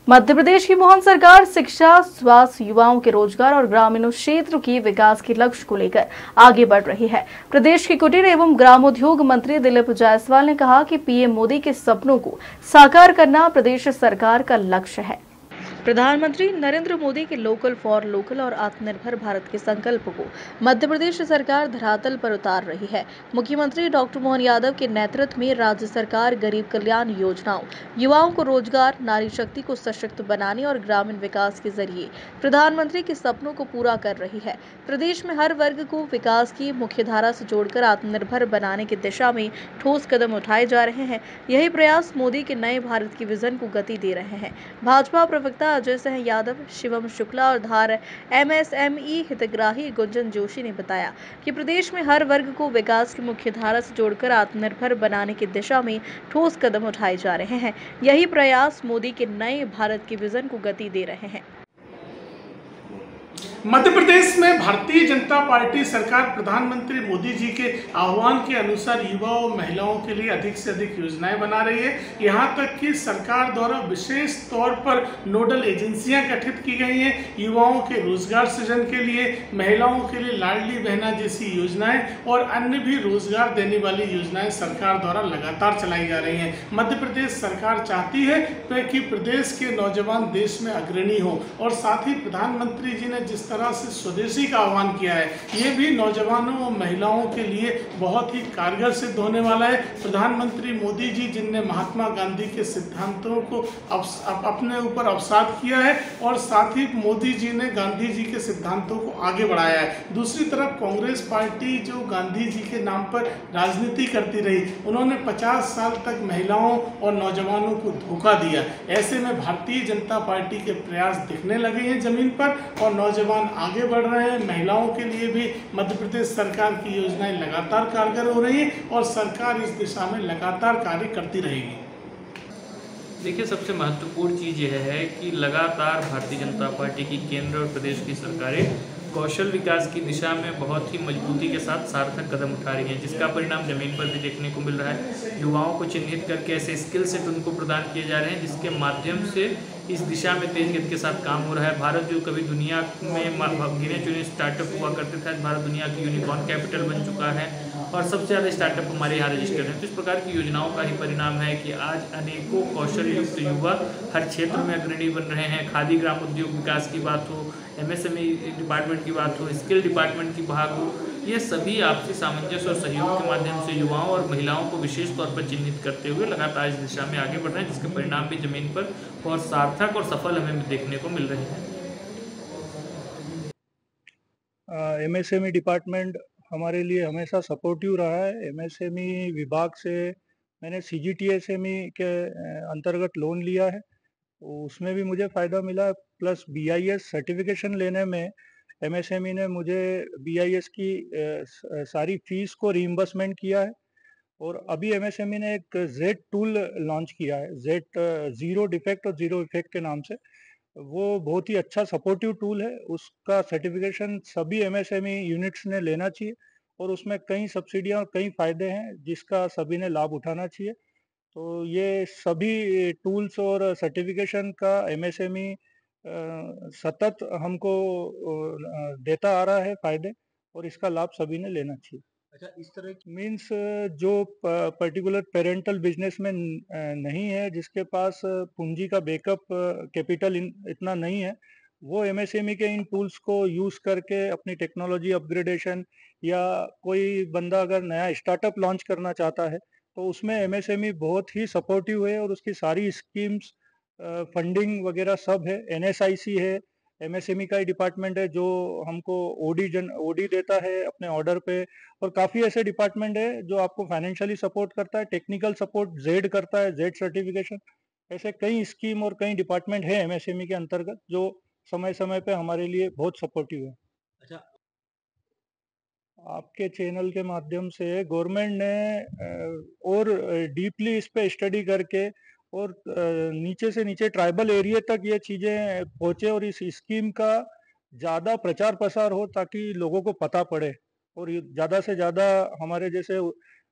मध्य प्रदेश की मोहन सरकार शिक्षा, स्वास्थ्य, युवाओं के रोजगार और ग्रामीण क्षेत्र की विकास के लक्ष्य को लेकर आगे बढ़ रही है। प्रदेश के कुटीर एवं ग्रामोद्योग मंत्री दिलीप जायसवाल ने कहा कि पीएम मोदी के सपनों को साकार करना प्रदेश सरकार का लक्ष्य है। प्रधानमंत्री नरेंद्र मोदी के लोकल फॉर लोकल और आत्मनिर्भर भारत के संकल्प को मध्य प्रदेश सरकार धरातल पर उतार रही है। मुख्यमंत्री डॉक्टर मोहन यादव के नेतृत्व में राज्य सरकार गरीब कल्याण योजनाओं, युवाओं को रोजगार, नारी शक्ति को सशक्त बनाने और ग्रामीण विकास के जरिए प्रधानमंत्री के सपनों को पूरा कर रही है। प्रदेश में हर वर्ग को विकास की मुख्यधारा से जोड़कर आत्मनिर्भर बनाने की दिशा में ठोस कदम उठाए जा रहे हैं। यही प्रयास मोदी के नए भारत के विजन को गति दे रहे हैं। भाजपा प्रवक्ता अजय सिंह यादव, शिवम शुक्ला और धार एमएसएमई हितग्राही गुंजन जोशी ने बताया कि प्रदेश में हर वर्ग को विकास की मुख्यधारा से जोड़कर आत्मनिर्भर बनाने की दिशा में ठोस कदम उठाए जा रहे हैं। यही प्रयास मोदी के नए भारत के विजन को गति दे रहे हैं। मध्य प्रदेश में भारतीय जनता पार्टी सरकार प्रधानमंत्री मोदी जी के आह्वान के अनुसार युवाओं और महिलाओं के लिए अधिक से अधिक योजनाएं बना रही है। यहां तक कि सरकार द्वारा विशेष तौर पर नोडल एजेंसियां गठित की गई हैं। युवाओं के रोजगार सृजन के लिए, महिलाओं के लिए लाडली बहना जैसी योजनाएं और अन्य भी रोजगार देने वाली योजनाएं सरकार द्वारा लगातार चलाई जा रही हैं। मध्य प्रदेश सरकार चाहती है कि प्रदेश के नौजवान देश में अग्रणी हो और साथ ही प्रधानमंत्री जी ने जिस तरह से स्वदेशी का आह्वान किया है, ये भी नौजवानों और महिलाओं के लिए बहुत ही कारगर सिद्ध होने वाला है। प्रधानमंत्री मोदी जी जिनने महात्मा गांधी के सिद्धांतों को अपने ऊपर अवसाद किया है और साथ ही मोदी जी ने गांधी जी के सिद्धांतों को आगे बढ़ाया है। दूसरी तरफ कांग्रेस पार्टी जो गांधी जी के नाम पर राजनीति करती रही, उन्होंने 50 साल तक महिलाओं और नौजवानों को धोखा दिया। ऐसे में भारतीय जनता पार्टी के प्रयास दिखने लगे हैं जमीन पर और नौजवान आगे बढ़ रहे हैं। महिलाओं के लिए भी मध्य प्रदेश सरकार की योजनाएं लगातार कारगर हो रही हैं और सरकार इस दिशा में लगातार कार्य करती रहेगी। देखिए, सबसे महत्वपूर्ण चीज़ यह है कि लगातार भारतीय जनता पार्टी की केंद्र और प्रदेश की सरकारें कौशल विकास की दिशा में बहुत ही मजबूती के साथ सार्थक कदम उठा रही हैं, जिसका परिणाम जमीन पर भी देखने को मिल रहा है। युवाओं को चिन्हित करके ऐसे स्किल सेट उनको प्रदान किए जा रहे हैं जिसके माध्यम से इस दिशा में तेज गति के साथ काम हो रहा है। भारत जो कभी दुनिया में गिने चुने स्टार्टअप हुआ करते थे, आज भारत दुनिया की यूनिकॉर्न कैपिटल बन चुका है और सबसे ज़्यादा स्टार्टअप हमारे यहाँ रजिस्टर्ड हैं। तो इस प्रकार की योजनाओं का ही परिणाम है कि आज अनेकों कौशल युक्त युवा हर क्षेत्र में अग्रणी बन रहे हैं। खादी ग्राम उद्योग विकास की बात हो, एमएसएमई डिपार्टमेंट की बात हो, स्किल डिपार्टमेंट की भाग हो, ये सभी आपसी सामंजस्य और सहयोग के माध्यम से युवाओं और महिलाओं को विशेष तौर पर चिन्हित करते हुए लगातार इस दिशा में आगे बढ़ रहे हैं, जिसके परिणाम भी जमीन पर और सार्थक और सफल हमें देखने को मिल रहे हैं। एमएसएमई डिपार्टमेंट हमारे लिए हमेशा सपोर्टिव रहा है। एमएसएमई विभाग से मैंने सीजीटीएसएमई के अंतर्गत लोन लिया है, उसमें भी मुझे फ़ायदा मिला। प्लस बीआईएस सर्टिफिकेशन लेने में एमएसएमई ने मुझे बीआईएस की सारी फीस को रीइंबर्समेंट किया है। और अभी एमएसएमई ने एक जेड टूल लॉन्च किया है, जेड ज़ीरो डिफेक्ट और ज़ीरो इफेक्ट के नाम से। वो बहुत ही अच्छा सपोर्टिव टूल है। उसका सर्टिफिकेशन सभी एमएसएमई यूनिट्स ने लेना चाहिए और उसमें कई सब्सिडियां और कई फ़ायदे हैं जिसका सभी ने लाभ उठाना चाहिए। तो ये सभी टूल्स और सर्टिफिकेशन का एमएसएमई सतत हमको देता आ रहा है फ़ायदे, और इसका लाभ सभी ने लेना चाहिए। अच्छा, इस तरह की मीन्स जो पर्टिकुलर पेरेंटल बिजनेसमैन नहीं है, जिसके पास पूंजी का बैकअप कैपिटल इतना नहीं है, वो एमएसएमई के इन टूल्स को यूज़ करके अपनी टेक्नोलॉजी अपग्रेडेशन, या कोई बंदा अगर नया स्टार्टअप लॉन्च करना चाहता है तो उसमें एमएसएमई बहुत ही सपोर्टिव है और उसकी सारी स्कीम्स, फंडिंग वगैरह सब है। एनएसआईसी है, एमएसएमई का ही डिपार्टमेंट है जो हमको ओडी देता है अपने ऑर्डर पे, और काफ़ी ऐसे डिपार्टमेंट है जो आपको फाइनेंशियली सपोर्ट करता है, टेक्निकल सपोर्ट जेड करता है, जेड सर्टिफिकेशन। ऐसे कई स्कीम और कई डिपार्टमेंट है एमएसएमई के अंतर्गत जो समय समय पे हमारे लिए बहुत सपोर्टिव है। अच्छा, आपके चैनल के माध्यम से गवर्नमेंट ने और डीपली इस पे स्टडी करके और नीचे से नीचे ट्राइबल एरिया तक ये चीज़ें पहुँचे और इस स्कीम का ज़्यादा प्रचार प्रसार हो ताकि लोगों को पता पड़े और ज़्यादा से ज़्यादा हमारे जैसे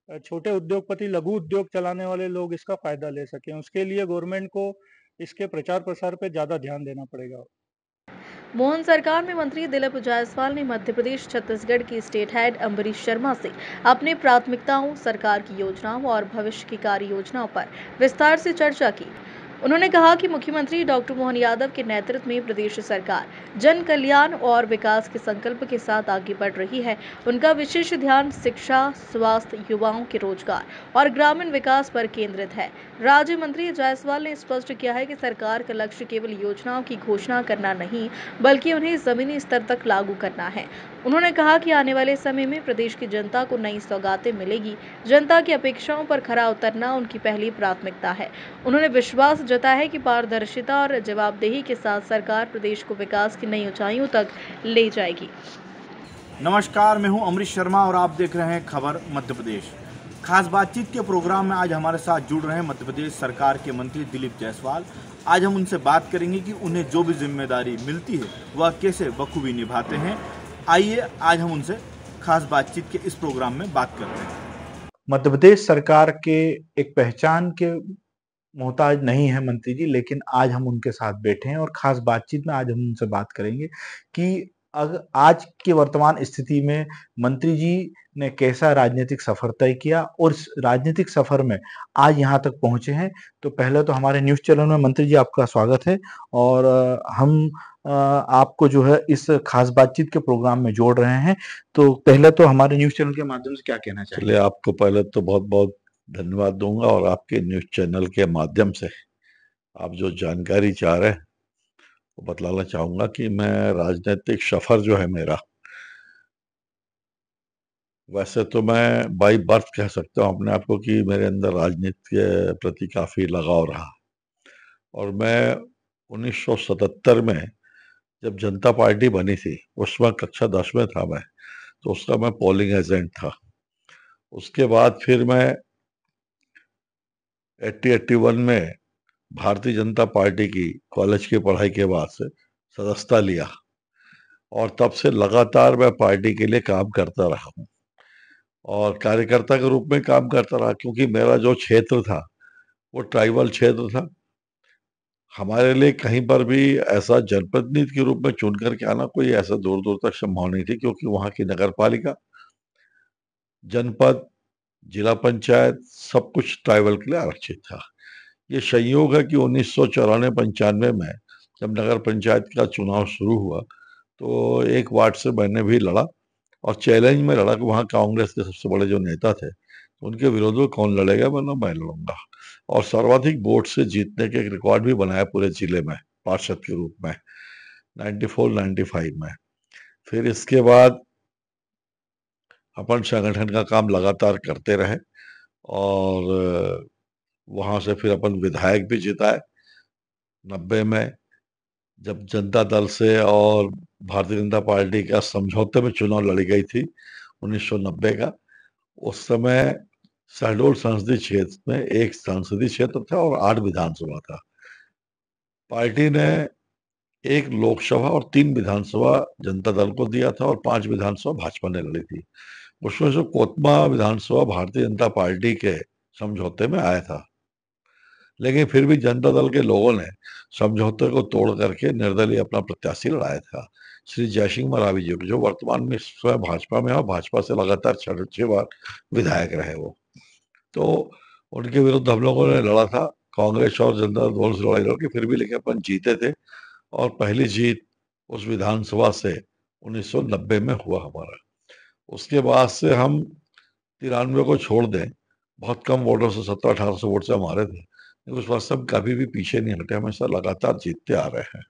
छोटे उद्योगपति, लघु उद्योग चलाने वाले लोग इसका फ़ायदा ले सकें। उसके लिए गवर्नमेंट को इसके प्रचार प्रसार पे ज़्यादा ध्यान देना पड़ेगा। मोहन सरकार में मंत्री दिलीप जायसवाल ने मध्य प्रदेश छत्तीसगढ़ की स्टेट हेड अम्बरीश शर्मा से अपनी प्राथमिकताओं, सरकार की योजनाओं और भविष्य की कार्य योजनाओं पर विस्तार से चर्चा की। उन्होंने कहा कि मुख्यमंत्री डॉक्टर मोहन यादव के नेतृत्व में प्रदेश सरकार जन कल्याण और विकास के संकल्प के साथ आगे बढ़ रही है। उनका विशेष ध्यान शिक्षा, स्वास्थ्य, युवाओं के रोजगार और ग्रामीण विकास पर केंद्रित है। राज्य मंत्री जायसवाल ने स्पष्ट किया है कि सरकार का लक्ष्य केवल योजनाओं की घोषणा करना नहीं, बल्कि उन्हें जमीनी स्तर तक लागू करना है। उन्होंने कहा कि आने वाले समय में प्रदेश की जनता को नई सौगातें मिलेगी। जनता की अपेक्षाओं पर खरा उतरना उनकी पहली प्राथमिकता है। उन्होंने विश्वास जताया है कि पारदर्शिता और जवाबदेही के साथ सरकार प्रदेश को विकास की नई ऊंचाइयों तक ले जाएगी। नमस्कार, मैं हूं अमरीश शर्मा और आप देख रहे हैं खबर मध्य प्रदेश। खास बातचीत के प्रोग्राम में आज हमारे साथ जुड़ रहे हैं मध्य प्रदेश सरकार के मंत्री दिलीप जायसवाल। आज हम उनसे बात करेंगे कि उन्हें जो भी जिम्मेदारी मिलती है वह कैसे बखूबी निभाते हैं। आइए आज हम उनसे खास बातचीत के इस प्रोग्राम में बात करते हैं। मध्य प्रदेश सरकार के एक पहचान के मोहताज नहीं है मंत्री जी, लेकिन आज हम उनके साथ बैठे हैं और खास बातचीत में आज हम उनसे बात करेंगे कि आज के वर्तमान स्थिति में मंत्री जी ने कैसा राजनीतिक सफर तय किया और इस राजनीतिक सफर में आज यहाँ तक पहुंचे हैं। तो पहले तो हमारे न्यूज़ चैनल में मंत्री जी आपका स्वागत है और हम आपको जो है इस खास बातचीत के प्रोग्राम में जोड़ रहे हैं। तो पहले तो हमारे न्यूज़ चैनल के माध्यम से क्या कहना चाहिए? चलिए, आपको पहले तो बहुत बहुत धन्यवाद दूंगा और आपके न्यूज़ चैनल के माध्यम से आप जो जानकारी चाह रहे हैं वो बतलाना चाहूंगा कि मैं राजनीतिक सफर जो है मेरा, वैसे तो मैं बाई बर्थ कह सकता हूँ अपने आप को कि मेरे अंदर राजनीति के प्रति काफी लगाव रहा। और मैं 1977 में जब जनता पार्टी बनी थी, उस वक्त कक्षा 10 में था मैं, तो उसका मैं पोलिंग एजेंट था। उसके बाद फिर मैं 81 में भारतीय जनता पार्टी की कॉलेज की पढ़ाई के बाद से सदस्यता लिया और तब से लगातार मैं पार्टी के लिए काम करता रहा हूँ और कार्यकर्ता के रूप में काम करता रहा, क्योंकि मेरा जो क्षेत्र था वो ट्राइबल क्षेत्र था। हमारे लिए कहीं पर भी ऐसा जनप्रतिनिधि के रूप में चुन करके आना कोई ऐसा दूर दूर तक संभव नहीं थी, क्योंकि वहाँ की नगर पालिका, जनपद, जिला पंचायत सब कुछ ट्राइबल के लिए आरक्षित था। ये संयोग है कि 1994-95 में जब नगर पंचायत का चुनाव शुरू हुआ तो एक वार्ड से मैंने भी लड़ा और चैलेंज में लड़ा कि वहाँ कांग्रेस के सबसे बड़े जो नेता थे उनके विरोध में कौन लड़ेगा, मैं लड़ूंगा। और सर्वाधिक वोट से जीतने के एक रिकॉर्ड भी बनाया पूरे जिले में पार्षद के रूप में 94-95 में। फिर इसके बाद अपन संगठन का काम लगातार करते रहे और वहां से फिर अपन विधायक भी जिताए। 90 में जब जनता दल से और भारतीय जनता पार्टी का समझौते में चुनाव लड़ी गई थी 1990 का, उस समय शहडोल संसदीय क्षेत्र में एक संसदीय क्षेत्र था और 8 विधानसभा था। पार्टी ने 1 लोकसभा और 3 विधानसभा जनता दल को दिया था और 5 विधानसभा भाजपा ने लड़ी थी। उसमें से कोतमा विधानसभा भारतीय जनता पार्टी के समझौते में आया था, लेकिन फिर भी जनता दल के लोगों ने समझौते को तोड़ करके निर्दलीय अपना प्रत्याशी लड़ाया था, श्री जयसिंह मरावी जी, जो वर्तमान में स्वयं भाजपा में और भाजपा से लगातार 6 बार विधायक रहे वो। तो उनके विरुद्ध हम लोगों ने लड़ा था, कांग्रेस और जनता दल दोनों से लड़ाई लड़के फिर भी, लेकिन अपन जीते थे और पहली जीत उस विधानसभा से 1990 में हुआ हमारा। उसके बाद से हम 93 को छोड़ दें, बहुत कम वोटों से 1700-1800 वोट से हमारे थे, उस वक्त हम कभी भी पीछे नहीं हटे, हमेशा लगातार जीतते आ रहे हैं।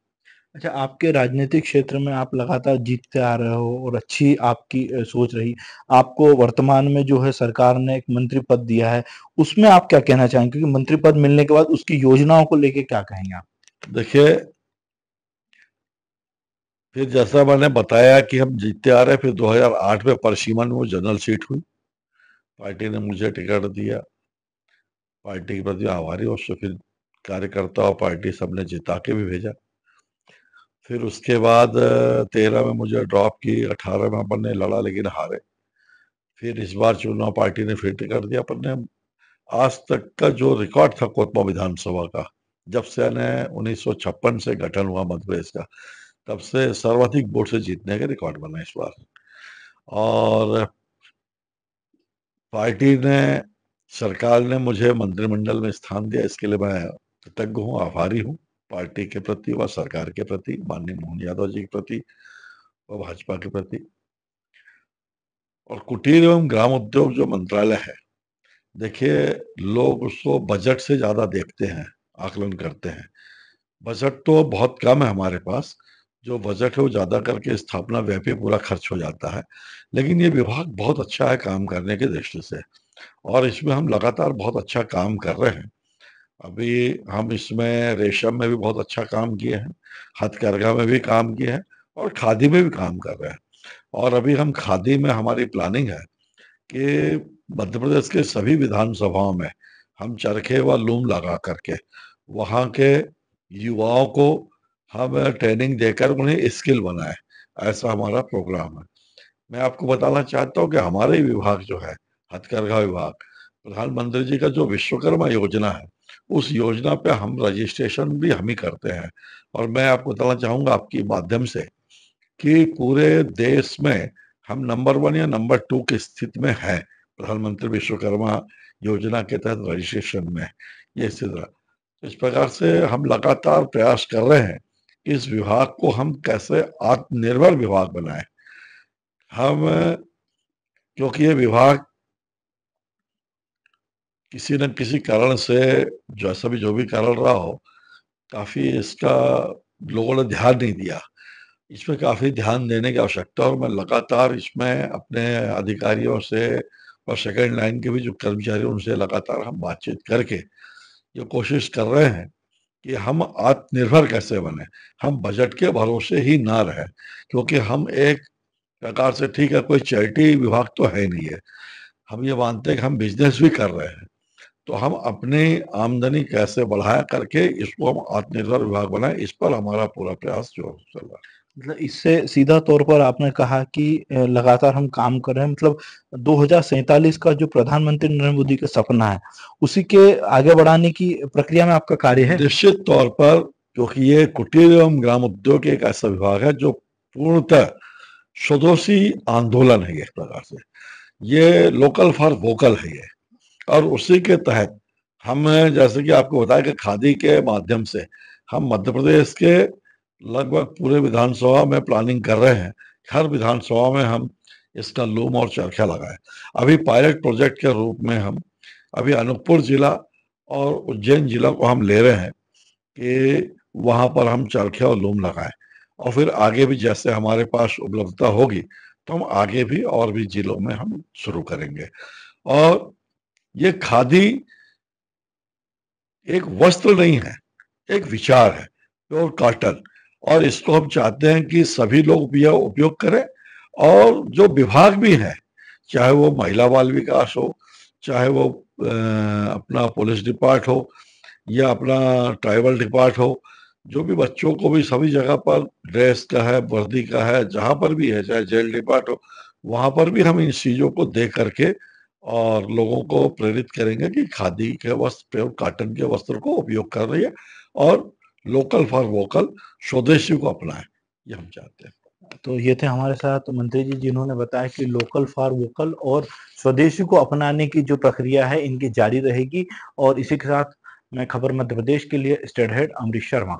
अच्छा, आपके राजनीतिक क्षेत्र में आप लगातार जीतते आ रहे हो और अच्छी आपकी सोच रही। आपको वर्तमान में जो है सरकार ने एक मंत्री पद दिया है, उसमें आप क्या कहना चाहेंगे? क्योंकि मंत्री पद मिलने के बाद उसकी योजनाओं को लेके क्या कहेंगे आप? देखिए, फिर जैसा मैंने बताया कि हम जीतते आ रहे, फिर 2008 में परसीमन में वो जनरल सीट हुई, पार्टी ने मुझे टिकट दिया, पार्टी के प्रति आभारी, उससे फिर कार्यकर्ता और पार्टी सबने जिता के भी भेजा। फिर उसके बाद 13 में मुझे ड्रॉप की, 18 में अपन ने लड़ा लेकिन हारे। फिर इस बार चुनाव पार्टी ने फिर टिकट दिया अपन ने। आज तक का जो रिकॉर्ड था कोतमा विधानसभा का, जब से 1956 से गठन हुआ मध्य प्रदेश का, तब से सर्वाधिक वोट से जीतने का रिकॉर्ड बना इस बार। और पार्टी ने, सरकार ने मुझे मंत्रिमंडल में स्थान दिया, इसके लिए मैं कृतज्ञ हूँ, आभारी हूँ पार्टी के प्रति व सरकार के प्रति, माननीय मोहन यादव जी के प्रति व भाजपा के प्रति। और कुटीर एवं ग्राम उद्योग जो मंत्रालय है, देखिए लोग उसको बजट से ज्यादा देखते हैं, आकलन करते हैं। बजट तो बहुत कम है हमारे पास, जो बजट है वो ज्यादा करके स्थापना व्यय पे पूरा खर्च हो जाता है। लेकिन ये विभाग बहुत अच्छा है काम करने की दृष्टि से, और इसमें हम लगातार बहुत अच्छा काम कर रहे हैं। अभी हम इसमें रेशम में भी बहुत अच्छा काम किए हैं, हथकरघा में भी काम किए हैं, और खादी में भी काम कर रहे हैं। और अभी हम खादी में हमारी प्लानिंग है कि मध्य प्रदेश के सभी विधानसभाओं में हम चरखे व लूम लगा करके वहाँ के युवाओं को हम ट्रेनिंग देकर उन्हें स्किल बनाए, ऐसा हमारा प्रोग्राम है। मैं आपको बताना चाहता हूँ कि हमारे विभाग जो है, हथकरघा विभाग, प्रधानमंत्री जी का जो विश्वकर्मा योजना है, उस योजना पे हम रजिस्ट्रेशन भी हम ही करते हैं। और मैं आपको बताना चाहूंगा आपके माध्यम से कि पूरे देश में हम नंबर 1 या नंबर 2 की स्थिति में है प्रधानमंत्री विश्वकर्मा योजना के तहत रजिस्ट्रेशन में, ये स्थिति। इस प्रकार से हम लगातार प्रयास कर रहे हैं कि इस विभाग को हम कैसे आत्मनिर्भर विभाग बनाएं। हम, क्योंकि ये विभाग किसी न किसी कारण से, जैसा भी जो भी कारण रहा हो, काफी इसका लोगों ने ध्यान नहीं दिया। इसमें काफी ध्यान देने की आवश्यकता है, और मैं लगातार इसमें अपने अधिकारियों से और सेकंड लाइन के भी जो कर्मचारी उनसे लगातार हम बातचीत करके ये कोशिश कर रहे हैं कि हम आत्मनिर्भर कैसे बने, हम बजट के भरोसे ही ना रहे। क्योंकि हम एक प्रकार से, ठीक है, कोई चैरिटी विभाग तो है नहीं है, हम ये मानते हैं कि हम बिजनेस भी कर रहे हैं, तो हम अपनी आमदनी कैसे बढ़ाया करके इसको हम आत्मनिर्भर विभाग बनाए, इस पर हमारा पूरा प्रयास जो चल रहा है। मतलब इससे सीधा तौर पर आपने कहा कि लगातार हम काम कर रहे हैं, मतलब 2047 का जो प्रधानमंत्री नरेंद्र मोदी का सपना है, उसी के आगे बढ़ाने की प्रक्रिया में आपका कार्य है। निश्चित तौर पर, क्योंकि ये कुटीर एवं ग्राम उद्योग एक ऐसा विभाग है जो पूर्णतः स्वदेशी आंदोलन है, एक प्रकार से ये लोकल फॉर वोकल है ये। और उसी के तहत हम, जैसे कि आपको बताया कि खादी के माध्यम से हम मध्य प्रदेश के लगभग पूरे विधानसभा में प्लानिंग कर रहे हैं। हर विधानसभा में हम इसका लूम और चरखा लगाए। अभी पायलट प्रोजेक्ट के रूप में हम अभी अनूपपुर जिला और उज्जैन जिला को हम ले रहे हैं कि वहां पर हम चरखे और लूम लगाए, और फिर आगे भी जैसे हमारे पास उपलब्धता होगी तो हम आगे भी और भी जिलों में हम शुरू करेंगे। और ये खादी एक वस्त्र नहीं है, एक विचार है, प्योर कॉटन, और इसको हम चाहते हैं कि सभी लोग यह उपयोग करें। और जो विभाग भी है, चाहे वो महिला बाल विकास हो, चाहे वो अपना पुलिस डिपार्ट हो, या अपना ट्राइबल डिपार्ट हो, जो भी बच्चों को भी सभी जगह पर ड्रेस का है, वर्दी का है, जहां पर भी है, चाहे जेल डिपार्ट हो, वहां पर भी हम इन चीजों को देख करके और लोगों को प्रेरित करेंगे कि खादी के वस्त्र, प्योर कॉटन के वस्त्र को उपयोग कर रही है, और लोकल फॉर वोकल, स्वदेशी को अपनाएं, ये हम चाहते हैं। तो ये थे हमारे साथ मंत्री जी, जिन्होंने बताया कि लोकल फॉर वोकल और स्वदेशी को अपनाने की जो प्रक्रिया है इनकी जारी रहेगी। और इसी के साथ मैं खबर मध्य प्रदेश के लिए स्टेट हेड अमरीश शर्मा।